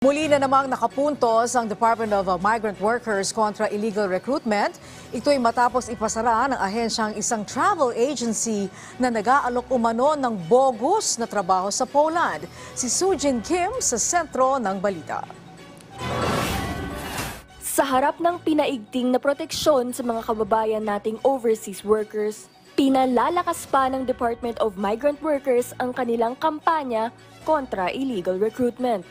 Muli na namang nakapuntos ang Department of Migrant Workers kontra illegal recruitment. Ito'y matapos ipasara ng ahensyang isang travel agency na nag-aalok umano ng bogus na trabaho sa Poland. Si Sujin Kim sa sentro ng balita. Sa harap ng pinaigting na proteksyon sa mga kababayan nating overseas workers, pinalalakas pa ng Department of Migrant Workers ang kanilang kampanya kontra illegal recruitment.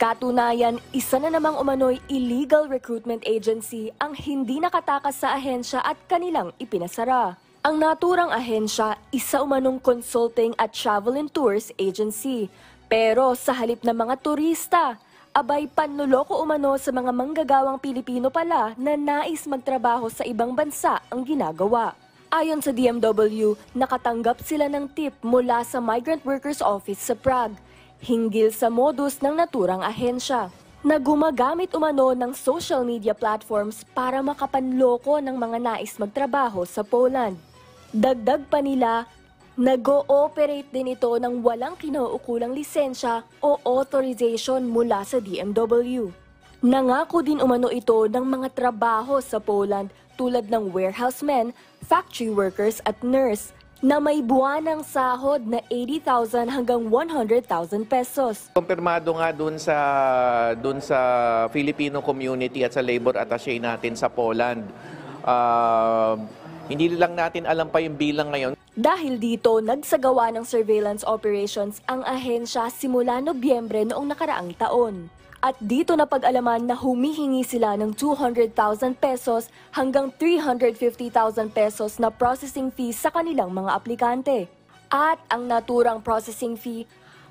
Katunayan, isa na namang umano'y illegal recruitment agency ang hindi nakatakas sa ahensya at kanilang ipinasara. Ang naturang ahensya, isa umanong consulting at travel and tours agency. Pero sa halip ng mga turista, abay panloloko umano sa mga manggagawang Pilipino pala na nais magtrabaho sa ibang bansa ang ginagawa. Ayon sa DMW, nakatanggap sila ng tip mula sa Migrant Workers Office sa Prague, hinggil sa modus ng naturang ahensya, na gumagamit umano ng social media platforms para makapanloko ng mga nais magtrabaho sa Poland. Dagdag pa nila, nag-ooperate din ito ng walang kinauukulang lisensya o authorization mula sa DMW. Nangako din umano ito ng mga trabaho sa Poland tulad ng warehousemen, factory workers at nurse na may buwanang sahod na 80,000 hanggang 100,000 pesos. Kumpirmado nga dun sa Filipino community at sa labor attaché natin sa Poland. Hindi lang natin alam pa yung bilang ngayon. Dahil dito, nagsagawa ng surveillance operations ang ahensya simula Nobyembre noong nakaraang taon. At dito napag-alaman na humihingi sila ng 200,000 pesos hanggang 350,000 pesos na processing fee sa kanilang mga aplikante. At ang naturang processing fee,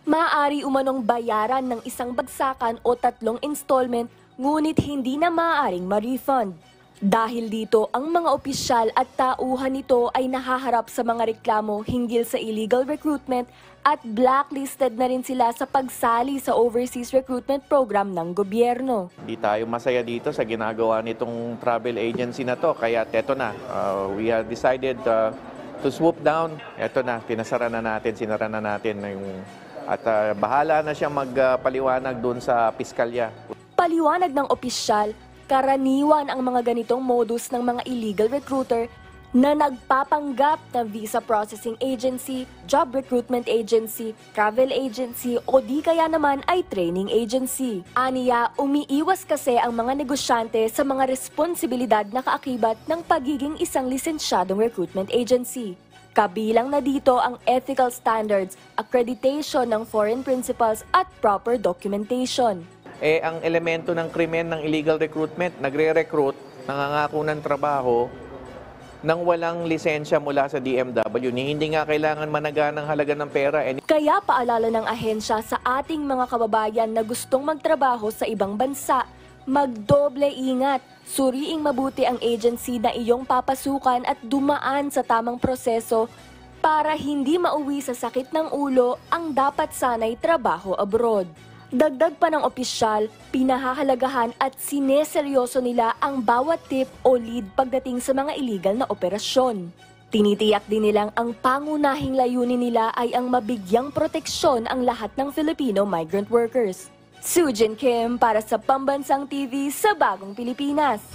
maaari umanong bayaran ng isang bagsakan o 3 installment, ngunit hindi na maaaring ma-refund. Dahil dito, ang mga opisyal at tauhan nito ay nahaharap sa mga reklamo hinggil sa illegal recruitment at blacklisted na rin sila sa pagsali sa overseas recruitment program ng gobyerno. Hindi tayo masaya dito sa ginagawa nitong travel agency na to. Kaya eto na, we have decided to swoop down. Eto na, pinasara na natin, sinara na natin. At bahala na siyang magpaliwanag doon sa piskalya. Paliwanag ng opisyal, karaniwan ang mga ganitong modus ng mga illegal recruiter na nagpapanggap na visa processing agency, job recruitment agency, travel agency o di kaya naman ay training agency. Aniya, umiiwas kasi ang mga negosyante sa mga responsibilidad na kaakibat ng pagiging isang lisensyadong recruitment agency. Kabilang na dito ang ethical standards, accreditation ng foreign principals at proper documentation. Ang elemento ng krimen ng illegal recruitment, nagre-recruit, nangangako ng trabaho, nang walang lisensya mula sa DMW, hindi nga kailangan managa ng halaga ng pera. Kaya paalala ng ahensya sa ating mga kababayan na gustong magtrabaho sa ibang bansa, magdoble ingat, suriing mabuti ang agency na iyong papasukan at dumaan sa tamang proseso para hindi mauwi sa sakit ng ulo ang dapat sanay trabaho abroad. Dagdag pa ng opisyal, pinahahalagahan at sineseryoso nila ang bawat tip o lead pagdating sa mga illegal na operasyon. Tinitiyak din nilang ang pangunahing layunin nila ay ang mabigyang proteksyon ang lahat ng Filipino migrant workers. Sujin Kim para sa Pambansang TV sa Bagong Pilipinas.